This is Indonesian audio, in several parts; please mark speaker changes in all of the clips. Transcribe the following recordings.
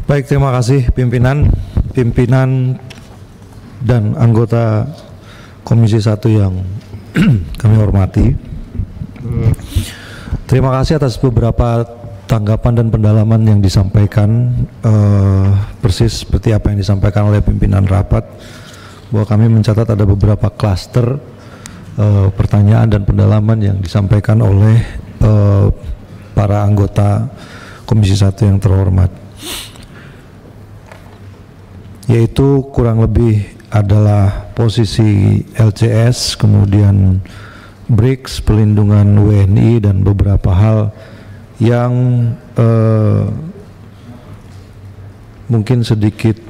Speaker 1: Baik, terima kasih pimpinan dan anggota Komisi 1 yang kami hormati. Terima kasih atas beberapa tanggapan dan pendalaman yang disampaikan, persis seperti apa yang disampaikan oleh pimpinan rapat, bahwa kami mencatat ada beberapa klaster pertanyaan dan pendalaman yang disampaikan oleh para anggota Komisi 1 yang terhormat, yaitu kurang lebih adalah posisi LCS, kemudian BRICS, pelindungan WNI, dan beberapa hal yang mungkin sedikit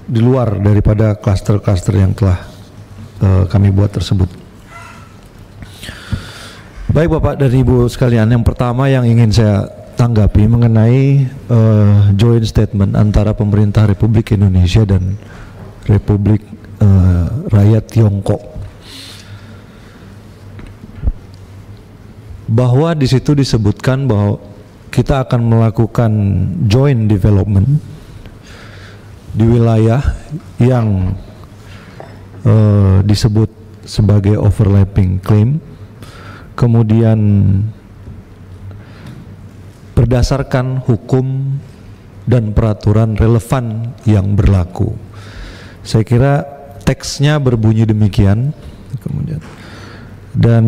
Speaker 1: di luar daripada klaster-klaster yang telah kami buat tersebut. Baik Bapak dan Ibu sekalian, yang pertama yang ingin saya tanggapi mengenai joint statement antara pemerintah Republik Indonesia dan Republik Rakyat Tiongkok, bahwa di situ disebutkan bahwa kita akan melakukan joint development di wilayah yang disebut sebagai overlapping claim, kemudian berdasarkan hukum dan peraturan relevan yang berlaku. Saya kira teksnya berbunyi demikian, kemudian, dan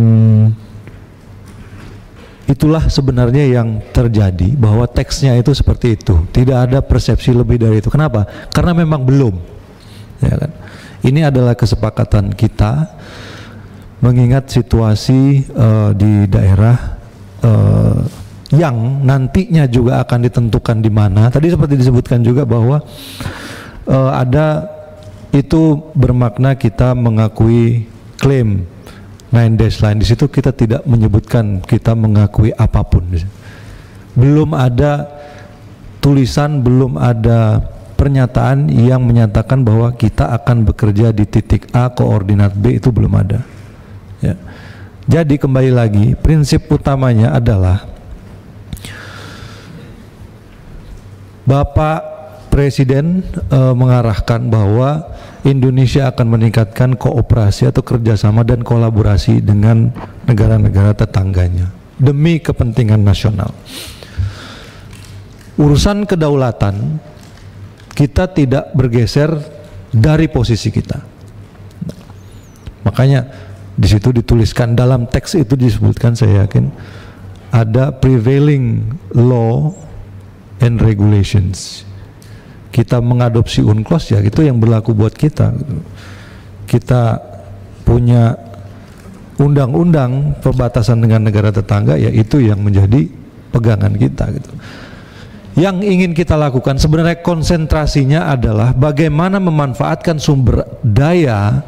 Speaker 1: itulah sebenarnya yang terjadi, bahwa teksnya itu seperti itu, tidak ada persepsi lebih dari itu. Kenapa? Karena memang belum, ya kan? Ini adalah kesepakatan kita mengingat situasi di daerah yang nantinya juga akan ditentukan di mana. Tadi seperti disebutkan juga bahwa ada itu bermakna kita mengakui klaim 9 dash line. Di situ kita tidak menyebutkan kita mengakui apapun. Belum ada tulisan, belum ada pernyataan yang menyatakan bahwa kita akan bekerja di titik A, koordinat B, itu belum ada. Ya. Jadi kembali lagi, prinsip utamanya adalah Bapak Presiden mengarahkan bahwa Indonesia akan meningkatkan kooperasi atau kerjasama dan kolaborasi dengan negara-negara tetangganya demi kepentingan nasional. Urusan kedaulatan kita tidak bergeser dari posisi kita. Makanya di situ dituliskan, dalam teks itu disebutkan, saya yakin ada prevailing law and regulations. Kita mengadopsi UNCLOS, ya itu yang berlaku buat kita. Kita punya undang-undang perbatasan dengan negara tetangga, ya itu yang menjadi pegangan kita gitu. Yang ingin kita lakukan sebenarnya konsentrasinya adalah bagaimana memanfaatkan sumber daya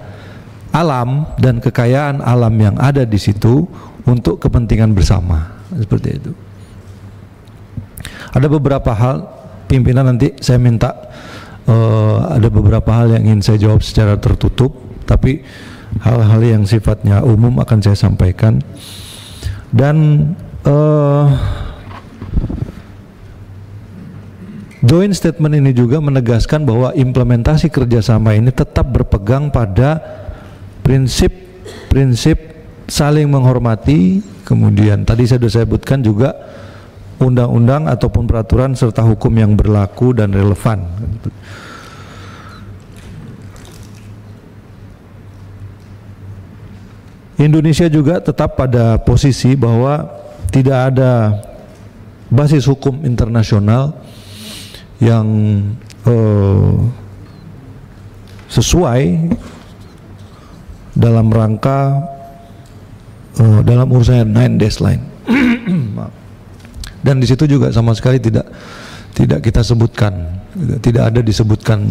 Speaker 1: alam dan kekayaan alam yang ada di situ untuk kepentingan bersama, seperti itu. Ada beberapa hal, pimpinan nanti saya minta ada beberapa hal yang ingin saya jawab secara tertutup, tapi hal-hal yang sifatnya umum akan saya sampaikan. Dan joint statement ini juga menegaskan bahwa implementasi kerjasama ini tetap berpegang pada prinsip saling menghormati, kemudian tadi saya sudah sebutkan juga undang-undang ataupun peraturan serta hukum yang berlaku dan relevan. Indonesia juga tetap pada posisi bahwa tidak ada basis hukum internasional yang sesuai dalam rangka dalam urusan 9 dash line. Dan di situ juga sama sekali tidak kita sebutkan, tidak ada disebutkan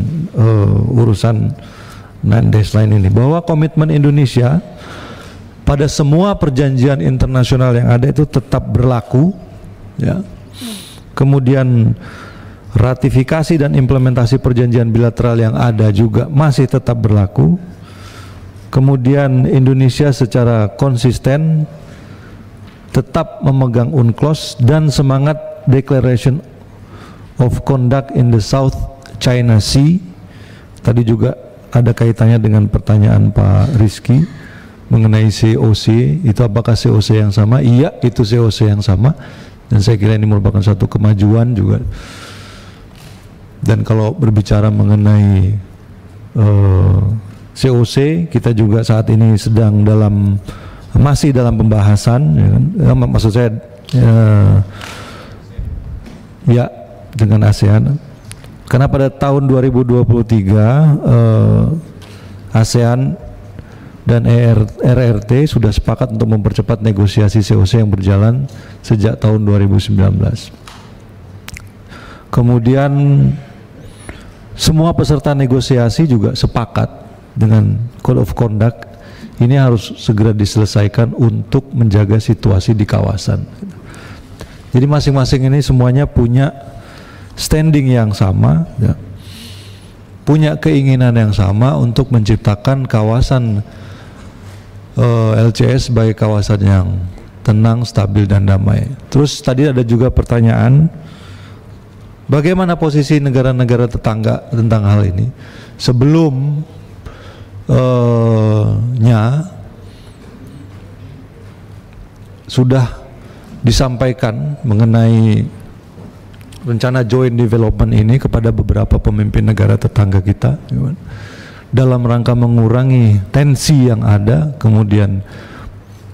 Speaker 1: urusan 9 dash line ini, bahwa komitmen Indonesia pada semua perjanjian internasional yang ada itu tetap berlaku, ya. Kemudian ratifikasi dan implementasi perjanjian bilateral yang ada juga masih tetap berlaku. Kemudian Indonesia secara konsisten tetap memegang UNCLOS dan semangat Declaration of Conduct in the South China Sea. Tadi juga ada kaitannya dengan pertanyaan Pak Rizky mengenai COC. Itu apakah COC yang sama? Iya, itu COC yang sama, dan saya kira ini merupakan satu kemajuan juga. Dan kalau berbicara mengenai COC, kita juga saat ini masih dalam pembahasan, ya kan? Maksud saya ya dengan ASEAN, karena pada tahun 2023 ASEAN dan RRT sudah sepakat untuk mempercepat negosiasi COC yang berjalan sejak tahun 2019. Kemudian semua peserta negosiasi juga sepakat dengan Code of Conduct ini harus segera diselesaikan untuk menjaga situasi di kawasan. Jadi masing-masing ini semuanya punya standing yang sama, ya, punya keinginan yang sama untuk menciptakan kawasan LCS sebagai kawasan yang tenang, stabil, dan damai. Terus tadi ada juga pertanyaan, bagaimana posisi negara-negara tetangga tentang hal ini? Sebelumnya sudah disampaikan mengenai rencana joint development ini kepada beberapa pemimpin negara tetangga kita, dalam rangka mengurangi tensi yang ada, kemudian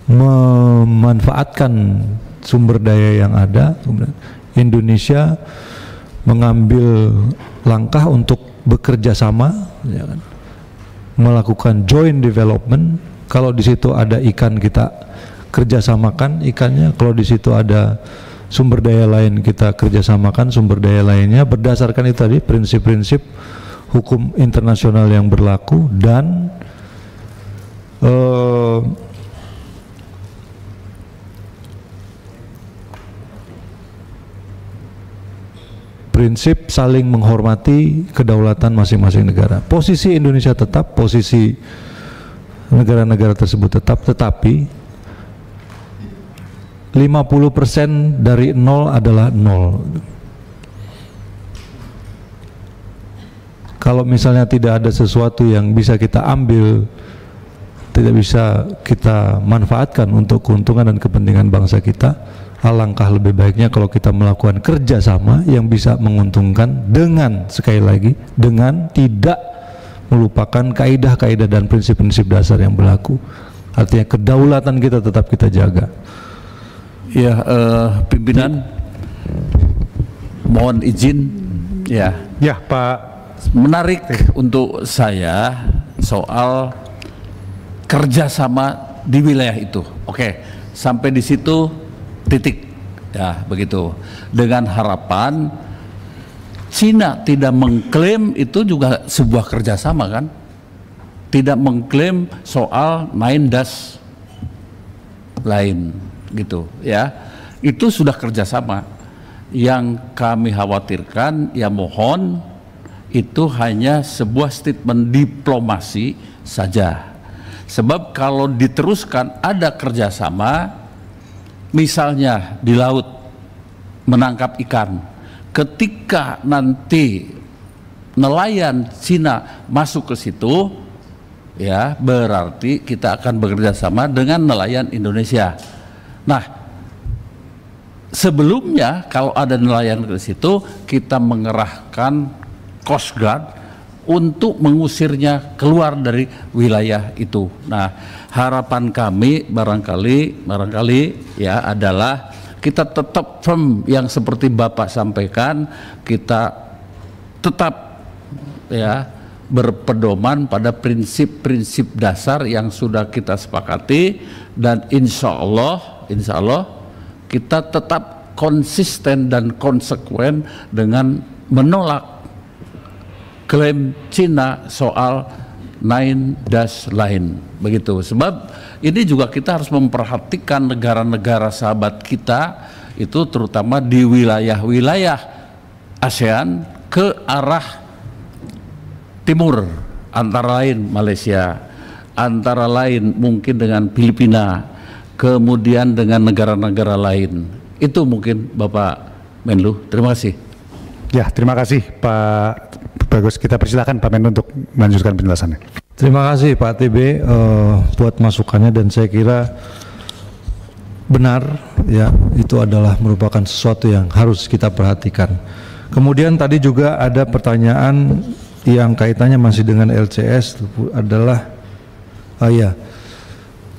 Speaker 1: memanfaatkan sumber daya yang ada. Indonesia mengambil langkah untuk bekerja sama, ya kan? Melakukan joint development. Kalau di situ ada ikan, kita kerjasamakan ikannya. Kalau di situ ada sumber daya lain, kita kerjasamakan sumber daya lainnya, berdasarkan itu tadi prinsip-prinsip hukum internasional yang berlaku dan prinsip saling menghormati kedaulatan masing-masing negara. Posisi Indonesia tetap, posisi negara-negara tersebut tetap, tetapi 50% dari nol adalah nol. Kalau misalnya tidak ada sesuatu yang bisa kita ambil, tidak bisa kita manfaatkan untuk keuntungan dan kepentingan bangsa kita, alangkah lebih baiknya kalau kita melakukan kerjasama yang bisa menguntungkan dengan, sekali lagi, dengan tidak melupakan kaidah-kaidah dan prinsip-prinsip dasar yang berlaku. Artinya kedaulatan kita tetap kita jaga.
Speaker 2: Ya, pimpinan, mohon izin, ya.
Speaker 3: Ya, Pak.
Speaker 2: Menarik untuk saya soal kerjasama di wilayah itu. Oke, sampai di situ titik, ya begitu. Dengan harapan Cina tidak mengklaim itu juga sebuah kerjasama, kan? Tidak mengklaim soal 9 lain, gitu, ya. Itu sudah kerjasama. Yang kami khawatirkan, ya mohon itu hanya sebuah statement diplomasi saja. Sebab kalau diteruskan ada kerjasama, misalnya di laut menangkap ikan, ketika nanti nelayan Cina masuk ke situ, ya berarti kita akan bekerja sama dengan nelayan Indonesia. Nah, sebelumnya kalau ada nelayan ke situ, kita mengerahkan Coast Guard untuk mengusirnya keluar dari wilayah itu. Nah, harapan kami barangkali ya adalah kita tetap firm yang seperti Bapak sampaikan, kita tetap ya berpedoman pada prinsip-prinsip dasar yang sudah kita sepakati, dan insya Allah kita tetap konsisten dan konsekuen dengan menolak klaim Cina soal 9 lain, begitu. Sebab ini juga kita harus memperhatikan negara-negara sahabat kita itu, terutama di wilayah-wilayah ASEAN ke arah timur, antara lain Malaysia, antara lain mungkin dengan Filipina, kemudian dengan negara-negara lain. Itu mungkin Bapak Menlu. Terima kasih.
Speaker 3: Ya, terima kasih Pak Bagus. Kita persilakan Pak Menlu untuk melanjutkan penjelasannya.
Speaker 1: Terima kasih Pak TB buat masukannya, dan saya kira benar ya, itu adalah merupakan sesuatu yang harus kita perhatikan. Kemudian tadi juga ada pertanyaan yang kaitannya masih dengan LCS adalah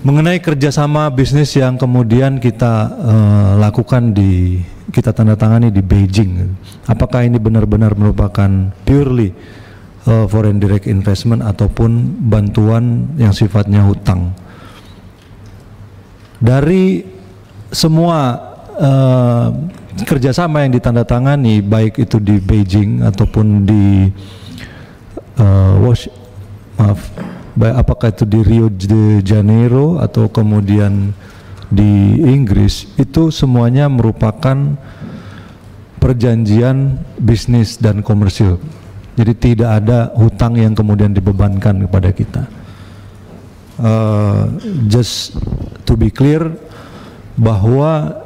Speaker 1: mengenai kerjasama bisnis yang kemudian kita lakukan kita tanda tangani di Beijing. Apakah ini benar-benar merupakan purely foreign direct investment ataupun bantuan yang sifatnya hutang? Dari semua kerjasama yang ditandatangani, baik itu di Beijing ataupun di apakah itu di Rio de Janeiro atau kemudian di Inggris, itu semuanya merupakan perjanjian bisnis dan komersil. Jadi tidak ada hutang yang kemudian dibebankan kepada kita. Just to be clear, bahwa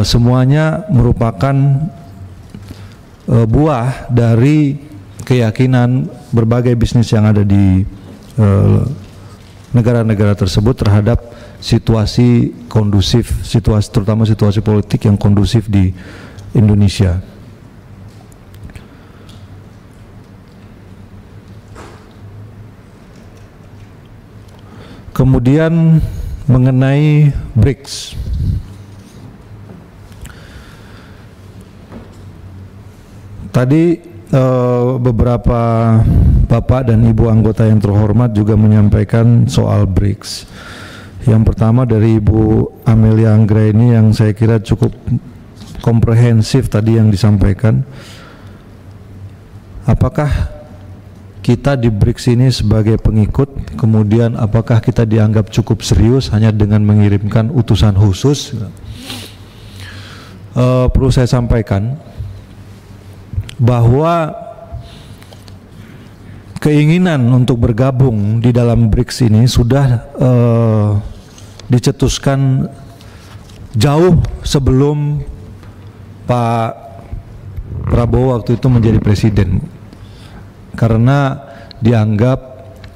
Speaker 1: semuanya merupakan buah dari keyakinan berbagai bisnis yang ada di negara-negara tersebut terhadap situasi kondusif, terutama situasi politik yang kondusif di Indonesia. Kemudian mengenai BRICS, tadi beberapa Bapak dan Ibu anggota yang terhormat juga menyampaikan soal BRICS. Yang pertama dari Ibu Amelia Anggraini yang saya kira cukup komprehensif tadi yang disampaikan. Apakah kita di BRICS ini sebagai pengikut, kemudian apakah kita dianggap cukup serius hanya dengan mengirimkan utusan khusus? Perlu saya sampaikan bahwa keinginan untuk bergabung di dalam BRICS ini sudah dicetuskan jauh sebelum Pak Prabowo waktu itu menjadi presiden, karena dianggap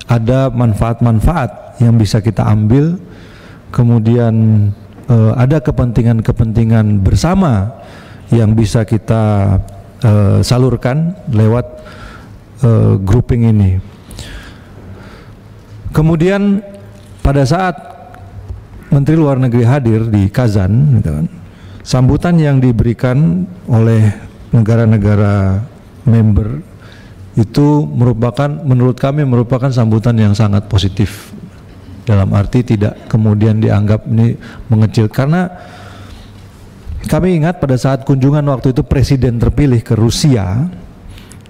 Speaker 1: ada manfaat-manfaat yang bisa kita ambil, kemudian ada kepentingan-kepentingan bersama yang bisa kita salurkan lewat grouping ini. Kemudian pada saat Menteri Luar Negeri hadir di Kazan, gitu kan, sambutan yang diberikan oleh negara-negara member itu menurut kami merupakan sambutan yang sangat positif, dalam arti tidak kemudian dianggap ini mengecil, karena kami ingat pada saat kunjungan waktu itu presiden terpilih ke Rusia,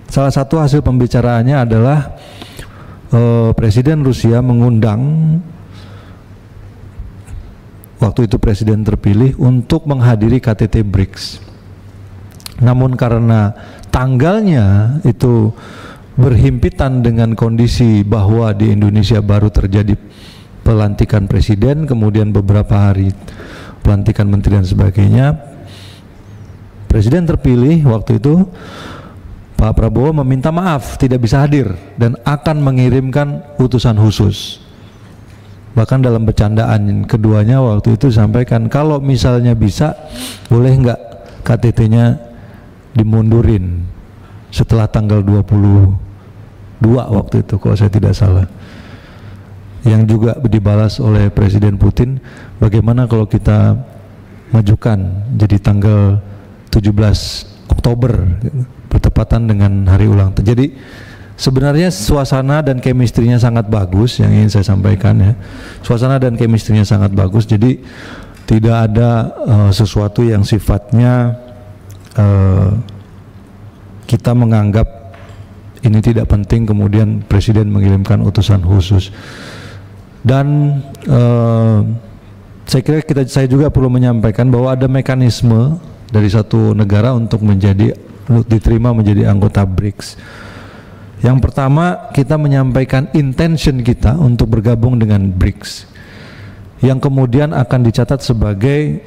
Speaker 1: salah satu hasil pembicaraannya adalah presiden Rusia mengundang waktu itu presiden terpilih untuk menghadiri KTT BRICS. Namun karena tanggalnya itu berhimpitan dengan kondisi bahwa di Indonesia baru terjadi pelantikan presiden, kemudian beberapa hari pelantikan menteri dan sebagainya, presiden terpilih waktu itu Pak Prabowo meminta maaf tidak bisa hadir dan akan mengirimkan utusan khusus. Bahkan dalam bercandaan keduanya waktu itu sampaikan, kalau misalnya bisa boleh nggak KTT-nya dimundurin setelah tanggal 22 waktu itu kalau saya tidak salah. Yang juga dibalas oleh Presiden Putin, bagaimana kalau kita majukan jadi tanggal 17 Oktober bertepatan dengan hari ulang tahun. Jadi sebenarnya suasana dan chemistry-nya sangat bagus, yang ingin saya sampaikan ya. Suasana dan chemistry-nya sangat bagus, jadi tidak ada sesuatu yang sifatnya kita menganggap ini tidak penting kemudian presiden mengirimkan utusan khusus. Dan saya kira saya juga perlu menyampaikan bahwa ada mekanisme dari satu negara untuk diterima menjadi anggota BRICS. Yang pertama, kita menyampaikan intention kita untuk bergabung dengan BRICS, yang kemudian akan dicatat sebagai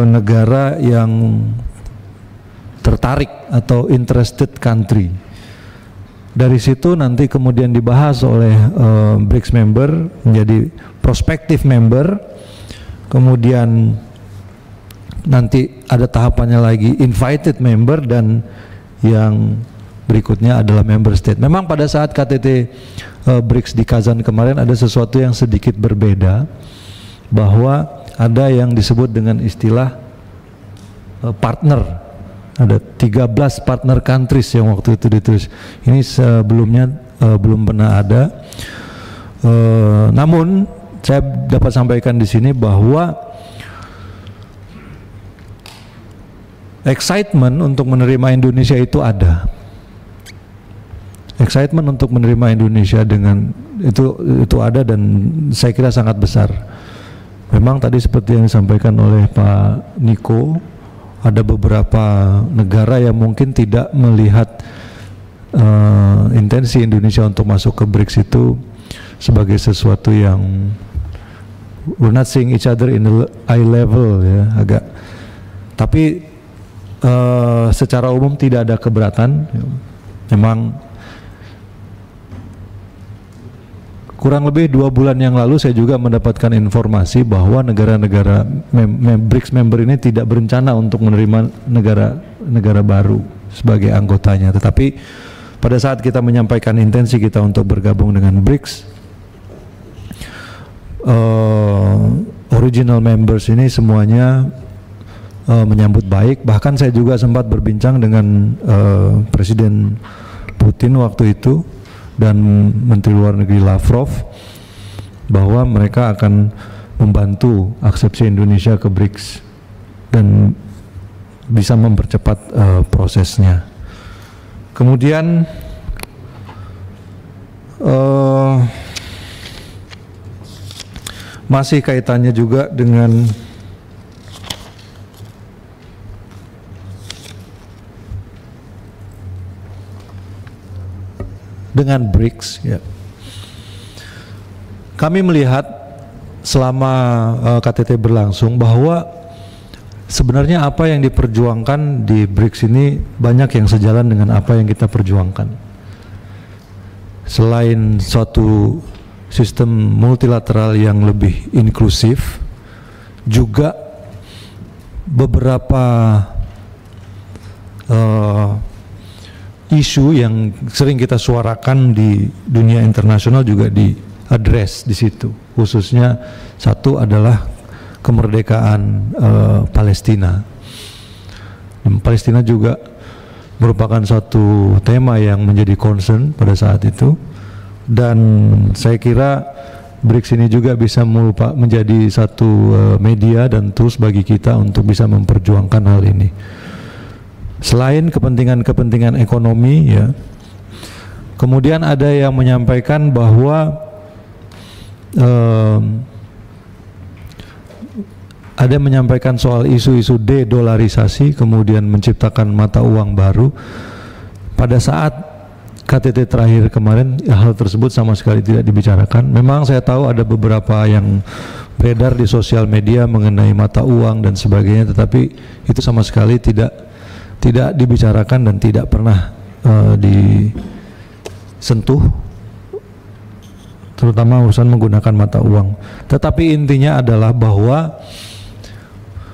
Speaker 1: negara yang tertarik atau interested country. Dari situ nanti kemudian dibahas oleh BRICS member menjadi prospective member, kemudian nanti ada tahapannya lagi invited member, dan yang berikutnya adalah member state. Memang pada saat KTT BRICS di Kazan kemarin ada sesuatu yang sedikit berbeda, bahwa ada yang disebut dengan istilah partner. Ada 13 partner countries yang waktu itu ditulis. Ini sebelumnya belum pernah ada. Namun saya dapat sampaikan di sini bahwa excitement untuk menerima Indonesia itu ada. Excitement untuk menerima Indonesia dengan itu ada, dan saya kira sangat besar. Memang tadi seperti yang disampaikan oleh Pak Niko, ada beberapa negara yang mungkin tidak melihat intensi Indonesia untuk masuk ke BRICS itu sebagai sesuatu yang we're not seeing each other in the eye level, ya, agak. Tapi secara umum tidak ada keberatan. Memang kurang lebih 2 bulan yang lalu saya juga mendapatkan informasi bahwa negara-negara BRICS member ini tidak berencana untuk menerima negara baru sebagai anggotanya. Tetapi pada saat kita menyampaikan intensi kita untuk bergabung dengan BRICS, original members ini semuanya menyambut baik. Bahkan saya juga sempat berbincang dengan Presiden Putin waktu itu dan Menteri Luar Negeri Lavrov, bahwa mereka akan membantu aksepsi Indonesia ke BRICS dan bisa mempercepat prosesnya. Kemudian masih kaitannya juga dengan BRICS, ya. Kami melihat selama KTT berlangsung bahwa sebenarnya apa yang diperjuangkan di BRICS ini banyak yang sejalan dengan apa yang kita perjuangkan. Selain suatu sistem multilateral yang lebih inklusif, juga beberapa isu yang sering kita suarakan di dunia internasional juga diadres di situ. Khususnya satu adalah kemerdekaan Palestina. Dan Palestina juga merupakan satu tema yang menjadi concern pada saat itu, dan saya kira BRICS ini juga bisa menjadi satu media dan tools bagi kita untuk bisa memperjuangkan hal ini. Selain kepentingan-kepentingan ekonomi, ya, kemudian ada yang menyampaikan bahwa ada yang menyampaikan soal isu-isu de-dolarisasi, kemudian menciptakan mata uang baru. Pada saat KTT terakhir kemarin, hal tersebut sama sekali tidak dibicarakan. Memang saya tahu ada beberapa yang beredar di sosial media mengenai mata uang dan sebagainya, tetapi itu sama sekali tidak dibicarakan dan tidak pernah disentuh, terutama urusan menggunakan mata uang. Tetapi intinya adalah bahwa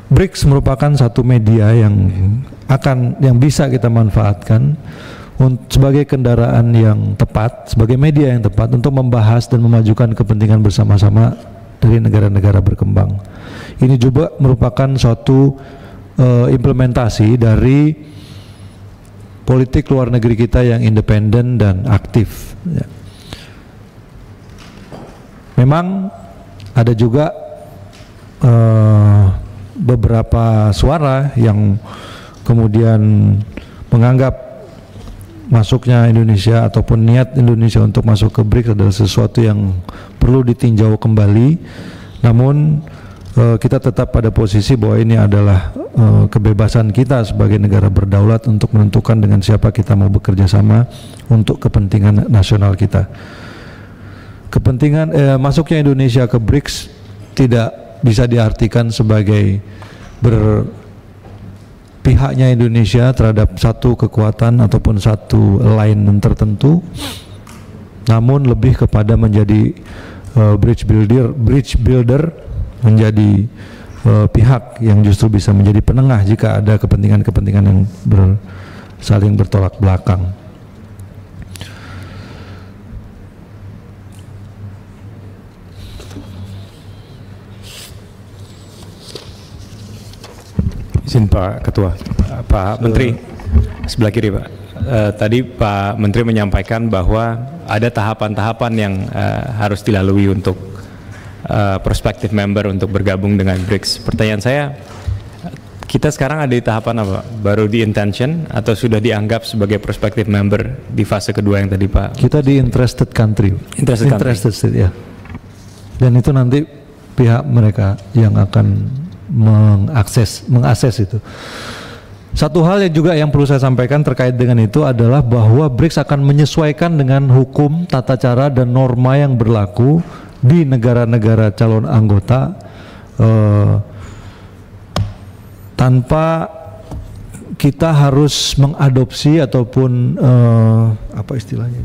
Speaker 1: BRICS merupakan satu media yang bisa kita manfaatkan sebagai kendaraan yang tepat, sebagai media yang tepat untuk membahas dan memajukan kepentingan bersama-sama dari negara-negara berkembang. Ini juga merupakan suatu implementasi dari politik luar negeri kita yang independen dan aktif, ya. Memang ada juga beberapa suara yang kemudian menganggap masuknya Indonesia ataupun niat Indonesia untuk masuk ke BRICS adalah sesuatu yang perlu ditinjau kembali. Namun kita tetap pada posisi bahwa ini adalah kebebasan kita sebagai negara berdaulat untuk menentukan dengan siapa kita mau bekerja sama untuk kepentingan nasional kita. Kepentingan masuknya Indonesia ke BRICS tidak bisa diartikan sebagai berpihak pihaknya Indonesia terhadap satu kekuatan ataupun satu line tertentu, namun lebih kepada menjadi bridge builder, menjadi pihak yang justru bisa menjadi penengah jika ada kepentingan-kepentingan yang saling bertolak belakang.
Speaker 4: Izin Pak Ketua, Pak Menteri, sebelah kiri Pak. Tadi Pak Menteri menyampaikan bahwa ada tahapan-tahapan yang harus dilalui untuk prospective member untuk bergabung dengan BRICS. Pertanyaan saya, kita sekarang ada di tahapan apa? Baru di intention atau sudah dianggap sebagai prospective member di fase kedua yang tadi Pak?
Speaker 1: Kita di interested country. Interested state, ya. Dan itu nanti pihak mereka yang akan mengakses itu. Satu hal yang juga yang perlu saya sampaikan terkait dengan itu adalah bahwa BRICS akan menyesuaikan dengan hukum, tata cara dan norma yang berlaku di negara-negara calon anggota tanpa kita harus mengadopsi ataupun apa istilahnya,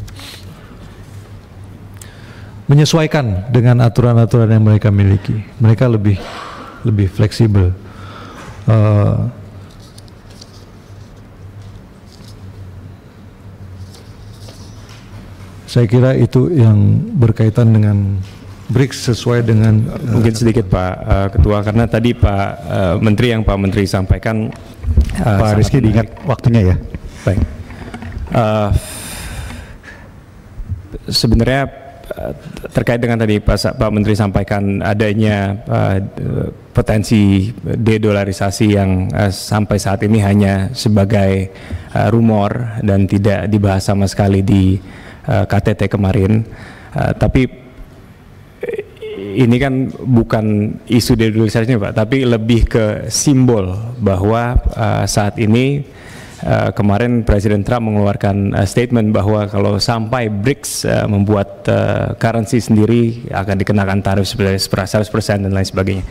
Speaker 1: menyesuaikan dengan aturan-aturan yang mereka miliki. Mereka lebih fleksibel. Saya kira itu yang berkaitan dengan BRICS sesuai dengan
Speaker 4: mungkin sedikit Pak Ketua, karena tadi Pak Menteri yang Pak Menteri sampaikan
Speaker 3: Pak Rizky diingat waktunya ya.
Speaker 4: Baik. Sebenarnya terkait dengan tadi Pak Menteri sampaikan adanya potensi dedolarisasi yang sampai saat ini hanya sebagai rumor dan tidak dibahas sama sekali di KTT kemarin, tapi ini kan bukan isu dedolarisasinya Pak, tapi lebih ke simbol bahwa saat ini kemarin Presiden Trump mengeluarkan statement bahwa kalau sampai BRICS membuat currency sendiri akan dikenakan tarif 100% dan lain sebagainya.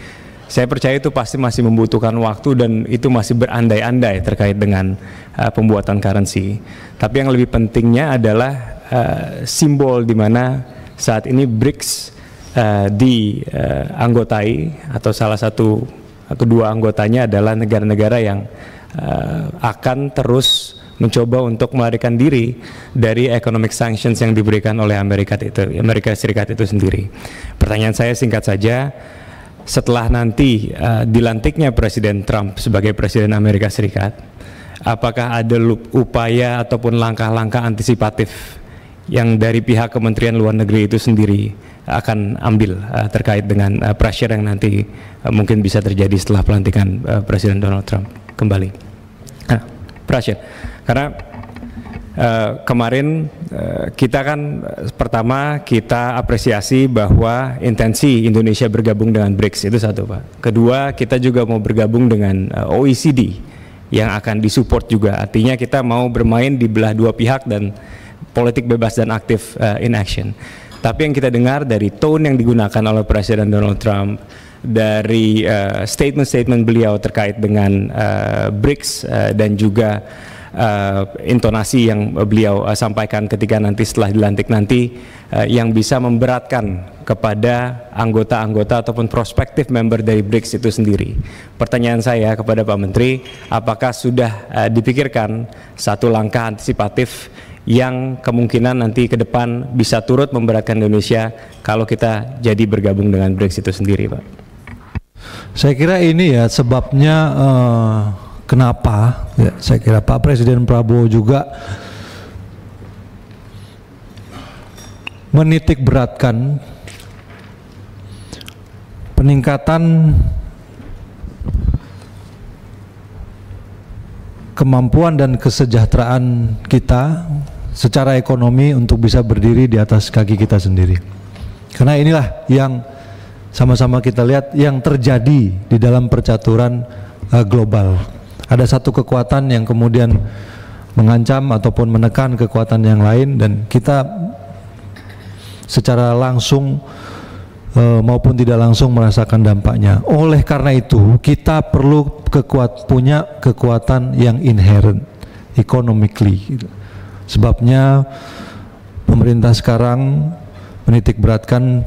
Speaker 4: Saya percaya itu pasti masih membutuhkan waktu dan itu masih berandai-andai terkait dengan pembuatan currency. Tapi yang lebih pentingnya adalah simbol di mana saat ini BRICS dianggotai atau salah satu atau dua anggotanya adalah negara-negara yang akan terus mencoba untuk melarikan diri dari economic sanctions yang diberikan oleh Amerika Serikat itu sendiri. Pertanyaan saya singkat saja, setelah nanti dilantiknya Presiden Trump sebagai Presiden Amerika Serikat, apakah ada upaya ataupun langkah-langkah antisipatif yang dari pihak Kementerian Luar Negeri itu sendiri akan ambil terkait dengan pressure yang nanti mungkin bisa terjadi setelah pelantikan Presiden Donald Trump kembali? Pressure, karena kemarin kita kan pertama kita apresiasi bahwa intensi Indonesia bergabung dengan BRICS itu satu Pak. Kedua, kita juga mau bergabung dengan OECD yang akan disupport juga. Artinya kita mau bermain di belah dua pihak dan politik bebas dan aktif in action. Tapi yang kita dengar dari tone yang digunakan oleh Presiden Donald Trump, dari statement-statement beliau terkait dengan BRICS dan juga intonasi yang beliau sampaikan ketika nanti setelah dilantik nanti yang bisa memberatkan kepada anggota-anggota ataupun prospective member dari BRICS itu sendiri. Pertanyaan saya kepada Pak Menteri, apakah sudah dipikirkan satu langkah antisipatif yang kemungkinan nanti ke depan bisa turut memberatkan Indonesia kalau kita jadi bergabung dengan BRICS itu sendiri Pak?
Speaker 1: Saya kira ini ya sebabnya kenapa ya, saya kira Pak Presiden Prabowo juga menitik beratkan peningkatan kemampuan dan kesejahteraan kita secara ekonomi untuk bisa berdiri di atas kaki kita sendiri. Karena inilah yang sama-sama kita lihat yang terjadi di dalam percaturan global. Ada satu kekuatan yang kemudian mengancam ataupun menekan kekuatan yang lain dan kita secara langsung maupun tidak langsung merasakan dampaknya. Oleh karena itu, kita perlu punya kekuatan yang inherent economically. Sebabnya pemerintah sekarang menitik beratkan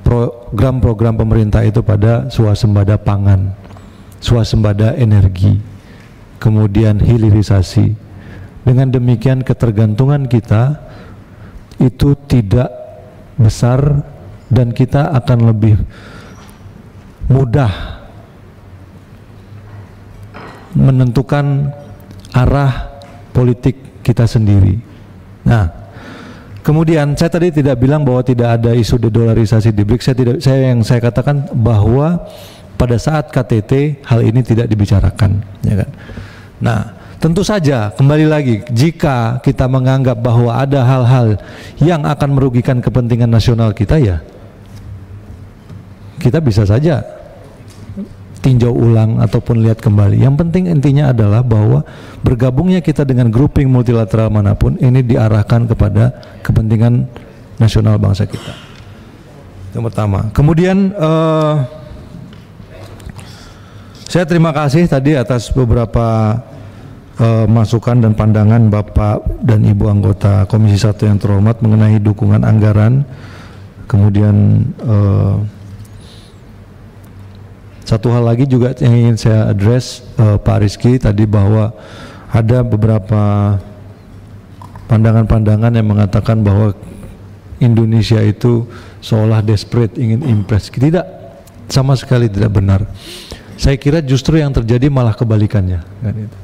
Speaker 1: program-program pemerintah itu pada swasembada pangan, swasembada energi, kemudian hilirisasi. Dengan demikian ketergantungan kita itu tidak besar dan kita akan lebih mudah menentukan arah politik kita sendiri. Nah, kemudian saya tadi tidak bilang bahwa tidak ada isu dedolarisasi di BRICS. Saya katakan bahwa pada saat KTT hal ini tidak dibicarakan, ya kan. Nah, tentu saja kembali lagi, jika kita menganggap bahwa ada hal-hal yang akan merugikan kepentingan nasional kita, ya kita bisa saja tinjau ulang ataupun lihat kembali. Yang penting intinya adalah bahwa bergabungnya kita dengan grouping multilateral manapun ini diarahkan kepada kepentingan nasional bangsa kita. Yang pertama. Kemudian saya terima kasih tadi atas beberapa masukan dan pandangan Bapak dan Ibu anggota Komisi 1 yang terhormat mengenai dukungan anggaran. Kemudian satu hal lagi juga yang ingin saya address Pak Rizky tadi, bahwa ada beberapa pandangan-pandangan yang mengatakan bahwa Indonesia itu seolah desperate ingin impress. Tidak, sama sekali tidak benar. Saya kira justru yang terjadi malah kebalikannya, kan itu.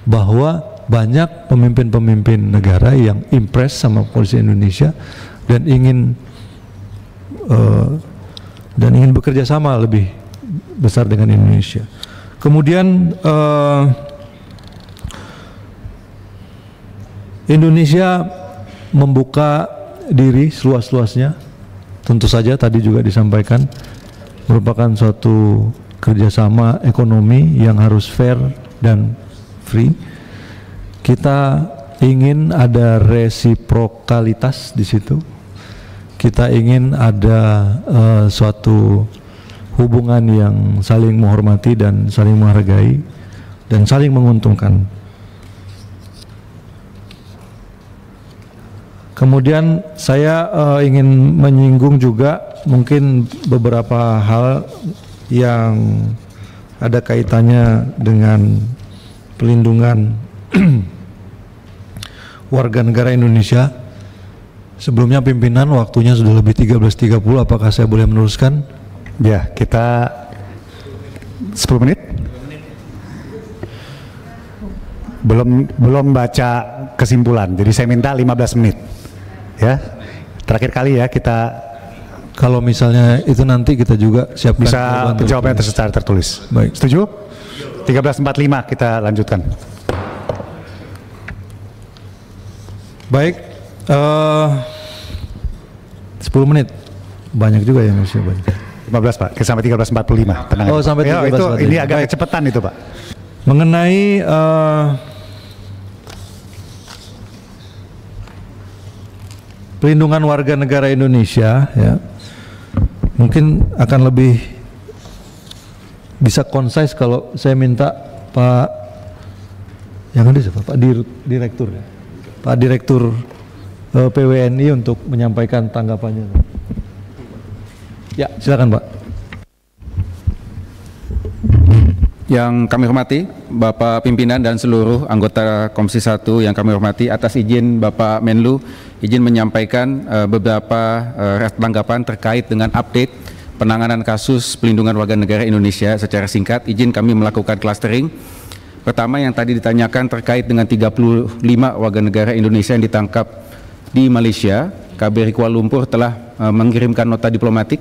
Speaker 1: Bahwa banyak pemimpin-pemimpin negara yang impress sama polisi Indonesia dan ingin bekerja sama lebih besar dengan Indonesia. Kemudian Indonesia membuka diri seluas-luasnya, tentu saja tadi juga disampaikan merupakan suatu kerjasama ekonomi yang harus fair dan free. Kita ingin ada resiprokalitas di situ. Kita ingin ada suatu hubungan yang saling menghormati dan saling menghargai dan saling menguntungkan. Kemudian saya ingin menyinggung juga mungkin beberapa hal yang ada kaitannya dengan pelindungan warga negara Indonesia. Sebelumnya pimpinan, waktunya sudah lebih 13.30, apakah saya boleh meneruskan?
Speaker 3: Ya, kita 10 menit. Belum baca kesimpulan, jadi saya minta 15 menit. Ya, terakhir kali ya kita.
Speaker 1: Kalau misalnya itu nanti kita juga siapkan
Speaker 3: bisa jawabannya secara tertulis.
Speaker 1: Baik.
Speaker 3: Setuju? 13.45 kita lanjutkan.
Speaker 1: Baik, 10 menit. Banyak juga ya masih banyak.
Speaker 3: 15 Pak, sampai 13.45. Tenang.
Speaker 1: Oh, sampai 13.45.
Speaker 3: Ini agak kecepatan itu Pak.
Speaker 1: Mengenai pelindungan warga negara Indonesia, ya, mungkin akan lebih bisa concise kalau saya minta Pak yang ada siapa? Pak Direktur, ya? Pak Direktur PWNI untuk menyampaikan tanggapannya. Ya, silakan Pak.
Speaker 5: Yang kami hormati Bapak Pimpinan dan seluruh anggota Komisi 1 yang kami hormati, atas izin Bapak Menlu, izin menyampaikan beberapa tanggapan terkait dengan update penanganan kasus pelindungan warga negara Indonesia secara singkat. Izin kami melakukan clustering. Pertama, yang tadi ditanyakan terkait dengan 35 warga negara Indonesia yang ditangkap di Malaysia. KBRI Kuala Lumpur telah mengirimkan nota diplomatik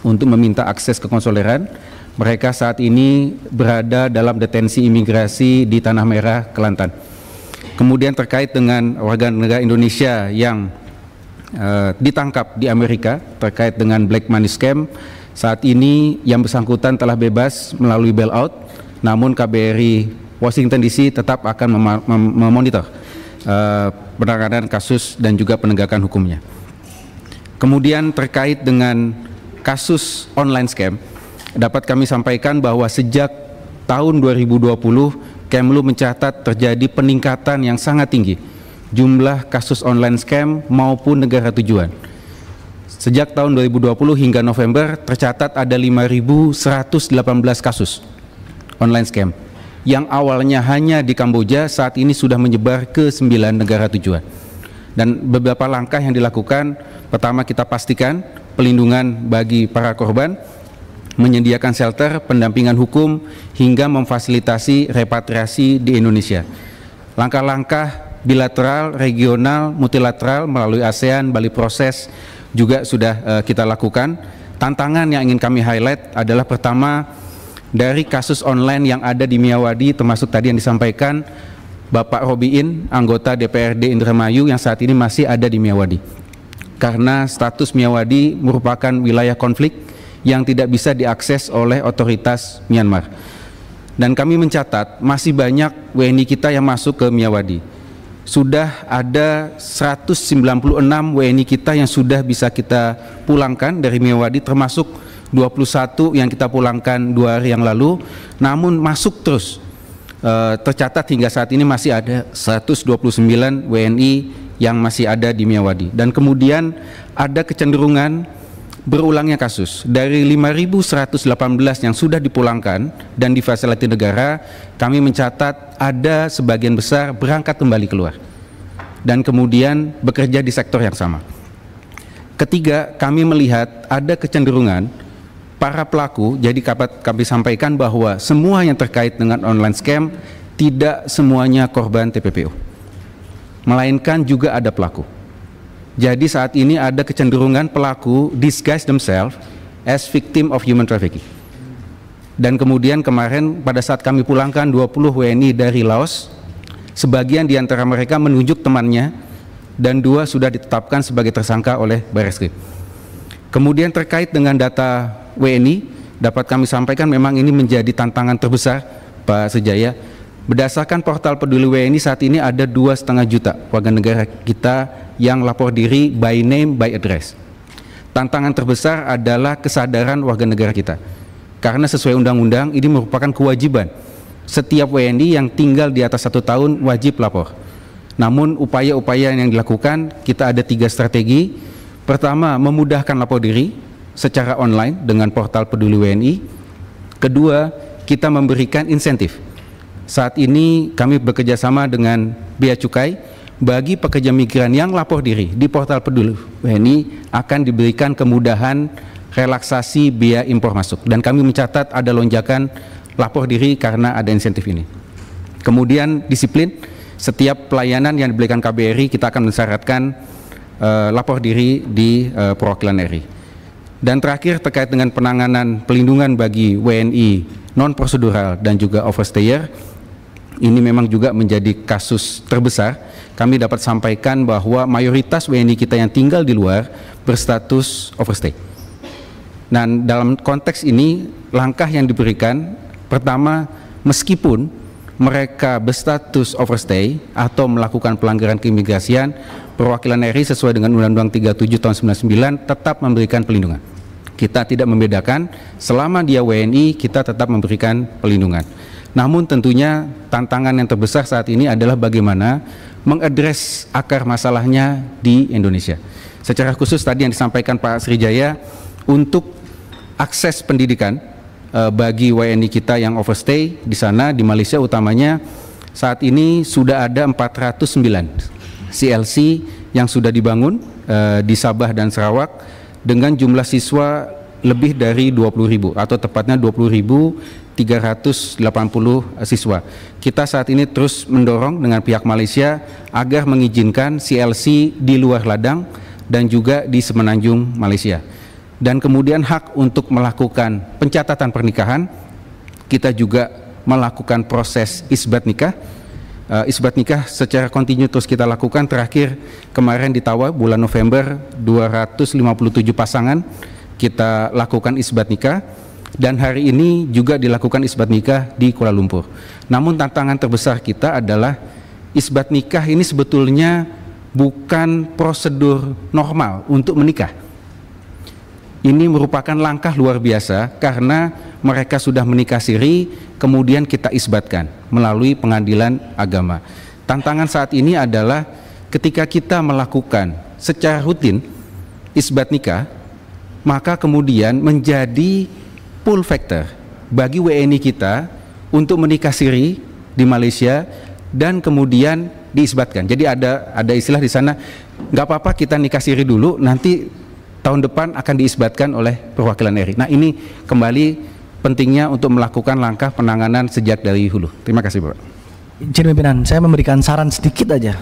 Speaker 5: untuk meminta akses ke konsuleran. Mereka saat ini berada dalam detensi imigrasi di Tanah Merah, Kelantan. Kemudian terkait dengan warga negara Indonesia yang ditangkap di Amerika terkait dengan black money scam, saat ini yang bersangkutan telah bebas melalui bailout, namun KBRI Washington DC tetap akan memonitor penanganan kasus dan juga penegakan hukumnya. Kemudian terkait dengan kasus online scam, dapat kami sampaikan bahwa sejak tahun 2020 Kemlu mencatat terjadi peningkatan yang sangat tinggi jumlah kasus online scam maupun negara tujuan. Sejak tahun 2020 hingga November tercatat ada 5.118 kasus online scam yang awalnya hanya di Kamboja, saat ini sudah menyebar ke 9 negara tujuan. Dan beberapa langkah yang dilakukan, pertama kita pastikan pelindungan bagi para korban, menyediakan shelter, pendampingan hukum, hingga memfasilitasi repatriasi di Indonesia. Langkah-langkah bilateral, regional, multilateral melalui ASEAN, Bali Proses juga sudah kita lakukan. Tantangan yang ingin kami highlight adalah pertama, dari kasus online yang ada di Miyawadi, termasuk tadi yang disampaikan Bapak Robiin, anggota DPRD Indramayu yang saat ini masih ada di Miyawadi. Karena status Miyawadi merupakan wilayah konflik yang tidak bisa diakses oleh otoritas Myanmar. Dan kami mencatat masih banyak WNI kita yang masuk ke Miyawadi. Sudah ada 196 WNI kita yang sudah bisa kita pulangkan dari Miyawadi, termasuk 21 yang kita pulangkan 2 hari yang lalu, namun masuk terus. Tercatat hingga saat ini masih ada 129 WNI yang masih ada di Miyawadi. Dan kemudian ada kecenderungan berulangnya kasus. Dari 5.118 yang sudah dipulangkan dan difasilitasi negara, kami mencatat ada sebagian besar berangkat kembali keluar dan kemudian bekerja di sektor yang sama. Ketiga, kami melihat ada kecenderungan para pelaku, jadi kami sampaikan bahwa semua yang terkait dengan online scam tidak semuanya korban TPPO, melainkan juga ada pelaku. Jadi saat ini ada kecenderungan pelaku disguise themselves as victim of human trafficking. Dan kemudian kemarin pada saat kami pulangkan 20 WNI dari Laos, sebagian di antara mereka menunjuk temannya dan 2 sudah ditetapkan sebagai tersangka oleh Barreskrim. Kemudian terkait dengan data WNI, dapat kami sampaikan memang ini menjadi tantangan terbesar Pak Sejaya. Berdasarkan portal Peduli WNI saat ini ada 2,5 juta warga negara kita yang lapor diri by name, by address. Tantangan terbesar adalah kesadaran warga negara kita. Karena sesuai undang-undang ini merupakan kewajiban. Setiap WNI yang tinggal di atas 1 tahun wajib lapor. Namun upaya-upaya yang dilakukan, kita ada 3 strategi. Pertama, memudahkan lapor diri secara online dengan portal Peduli WNI. Kedua, kita memberikan insentif. Saat ini kami bekerjasama dengan Bea Cukai, bagi pekerja migran yang lapor diri di portal Peduli WNI akan diberikan kemudahan relaksasi biaya impor masuk, dan kami mencatat ada lonjakan lapor diri karena ada insentif ini. Kemudian disiplin, setiap pelayanan yang diberikan KBRI kita akan mensyaratkan lapor diri di perwakilan RI. Dan terakhir terkait dengan penanganan pelindungan bagi WNI non prosedural dan juga overstayer, ini memang juga menjadi kasus terbesar. Kami dapat sampaikan bahwa mayoritas WNI kita yang tinggal di luar berstatus overstay. Dan dalam konteks ini, langkah yang diberikan, pertama, meskipun mereka berstatus overstay atau melakukan pelanggaran keimigrasian, perwakilan RI sesuai dengan Undang-Undang 37 tahun 99 tetap memberikan pelindungan. Kita tidak membedakan, selama dia WNI kita tetap memberikan pelindungan. Namun tentunya tantangan yang terbesar saat ini adalah bagaimana mengadres akar masalahnya di Indonesia. Secara khusus tadi yang disampaikan Pak Srijaya, untuk akses pendidikan bagi WNI kita yang overstay di sana, di Malaysia utamanya, saat ini sudah ada 409 CLC yang sudah dibangun di Sabah dan Sarawak dengan jumlah siswa lebih dari 20.000 atau tepatnya 20.380 siswa. Kita saat ini terus mendorong dengan pihak Malaysia agar mengizinkan CLC di luar ladang dan juga di Semenanjung Malaysia. Dan kemudian hak untuk melakukan pencatatan pernikahan, kita juga melakukan proses isbat nikah. Isbat nikah secara kontinu terus kita lakukan. Terakhir kemarin di Tawa bulan November 257 pasangan kita lakukan isbat nikah, dan hari ini juga dilakukan isbat nikah di Kuala Lumpur. Namun tantangan terbesar kita adalah isbat nikah ini sebetulnya bukan prosedur normal untuk menikah. ini merupakan langkah luar biasa karena mereka sudah menikah siri, kemudian kita isbatkan melalui pengadilan agama. Tantangan saat ini adalah ketika kita melakukan secara rutin isbat nikah, maka kemudian menjadi pull factor bagi WNI kita untuk menikah siri di Malaysia dan kemudian diisbatkan. Jadi ada istilah di sana, nggak apa-apa kita nikah siri dulu, nanti tahun depan akan diisbatkan oleh perwakilan RI. Nah, ini kembali pentingnya untuk melakukan langkah penanganan sejak dari hulu. Terima kasih, Bapak.
Speaker 6: Izin pimpinan, saya memberikan saran sedikit aja.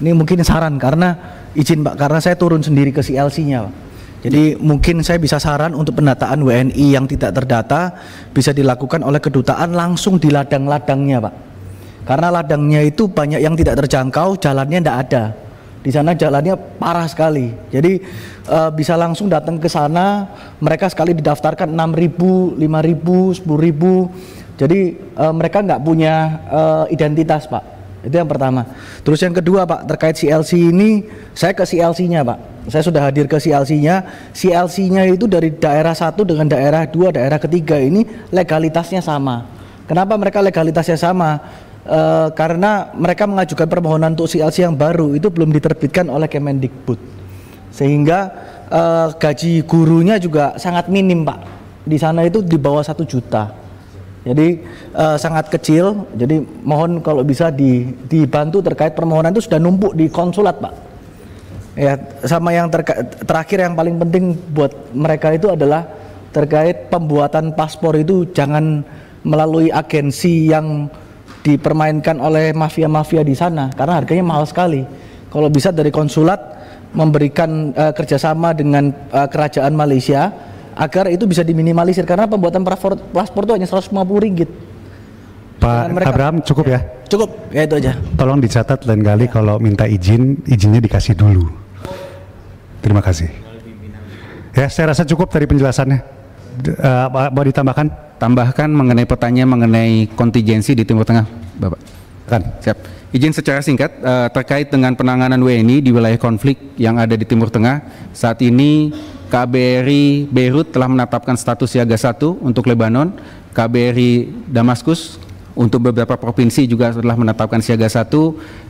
Speaker 6: Ini mungkin saran karena izin Pak, karena saya turun sendiri ke CLC-nya, Pak. Jadi mungkin saya bisa saran untuk pendataan WNI yang tidak terdata bisa dilakukan oleh kedutaan langsung di ladang-ladangnya, Pak. Karena ladangnya itu banyak yang tidak terjangkau, jalannya tidak ada. Di sana jalannya parah sekali. Jadi bisa langsung datang ke sana, mereka sekali didaftarkan 6.000, 5.000, 10.000. Jadi mereka nggak punya identitas, Pak. Itu yang pertama. Terus yang kedua, Pak, terkait CLC ini, saya ke CLC-nya, Pak. Saya sudah hadir ke CLC-nya. CLC-nya itu dari daerah 1 dengan daerah 2, daerah ketiga ini legalitasnya sama. Kenapa mereka legalitasnya sama? Karena mereka mengajukan permohonan untuk CLC yang baru itu belum diterbitkan oleh Kemendikbud, sehingga gaji gurunya juga sangat minim, Pak. Di sana itu di bawah 1 juta, jadi sangat kecil. Jadi mohon kalau bisa dibantu terkait permohonan itu sudah numpuk di konsulat, Pak. Ya, sama yang terakhir yang paling penting buat mereka itu adalah terkait pembuatan paspor itu jangan melalui agensi yang dipermainkan oleh mafia-mafia di sana karena harganya mahal sekali. Kalau bisa dari konsulat memberikan kerjasama dengan kerajaan Malaysia agar itu bisa diminimalisir karena pembuatan paspor itu hanya Rp150.
Speaker 3: Pak Abraham, cukup ya?
Speaker 6: Cukup, ya itu aja.
Speaker 3: Tolong dicatat lain kali kalau minta izinnya dikasih dulu. Terima kasih. Ya, saya rasa cukup dari penjelasannya. Mau ditambahkan?
Speaker 5: Tambahkan mengenai pertanyaan mengenai kontingensi di Timur Tengah, Bapak.
Speaker 3: Kan,
Speaker 5: siap. Izin secara singkat terkait dengan penanganan WNI di wilayah konflik yang ada di Timur Tengah. Saat ini KBRI Beirut telah menetapkan status siaga 1 untuk Lebanon, KBRI Damaskus untuk beberapa provinsi juga telah menetapkan siaga 1,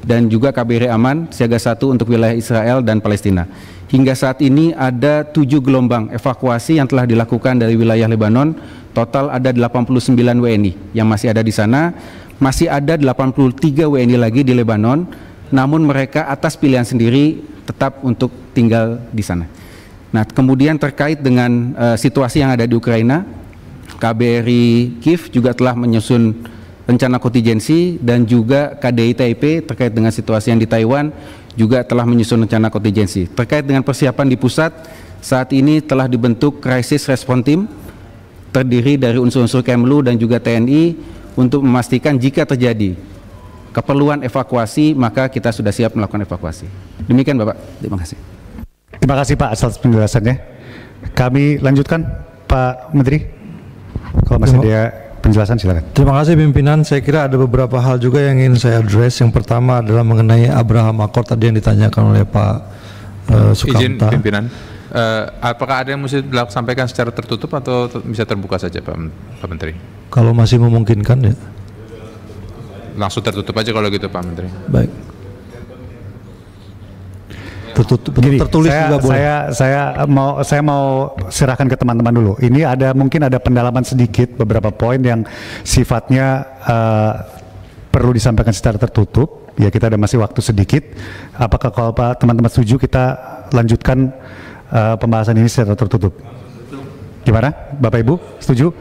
Speaker 5: dan juga KBRI Aman siaga 1 untuk wilayah Israel dan Palestina. Hingga saat ini ada 7 gelombang evakuasi yang telah dilakukan dari wilayah Lebanon. Total ada 89 WNI yang masih ada di sana. Masih ada 83 WNI lagi di Lebanon, namun mereka atas pilihan sendiri tetap untuk tinggal di sana. Nah, kemudian terkait dengan situasi yang ada di Ukraina, KBRI Kiev juga telah menyusun rencana kontingensi, dan juga KDI Taipei terkait dengan situasi yang di Taiwan juga telah menyusun rencana kontingensi. Terkait dengan persiapan di pusat, saat ini telah dibentuk Crisis Response Team terdiri dari unsur-unsur Kemlu dan juga TNI untuk memastikan jika terjadi keperluan evakuasi maka kita sudah siap melakukan evakuasi. Demikian, Bapak. Terima kasih.
Speaker 3: Terima kasih, Pak, atas penjelasannya. Kami lanjutkan, Pak Menteri. Kalau masih ada penjelasan silakan.
Speaker 1: Terima kasih pimpinan. Saya kira ada beberapa hal juga yang ingin saya address. Yang pertama adalah mengenai Abraham Accord tadi yang ditanyakan oleh Pak Sukamta.
Speaker 7: Izin pimpinan. Apakah ada yang mesti disampaikan secara tertutup atau bisa terbuka saja, Pak Menteri?
Speaker 1: Kalau masih memungkinkan ya.
Speaker 7: Langsung tertutup aja kalau gitu, Pak Menteri.
Speaker 1: Baik. Tertulis juga boleh.
Speaker 3: Saya mau serahkan ke teman-teman dulu. Ini mungkin ada pendalaman sedikit beberapa poin yang sifatnya perlu disampaikan secara tertutup. Ya, kita ada masih waktu sedikit. Apakah kalau Pak teman-teman setuju kita lanjutkan pembahasan ini secara tertutup? Gimana, Bapak Ibu? Setuju?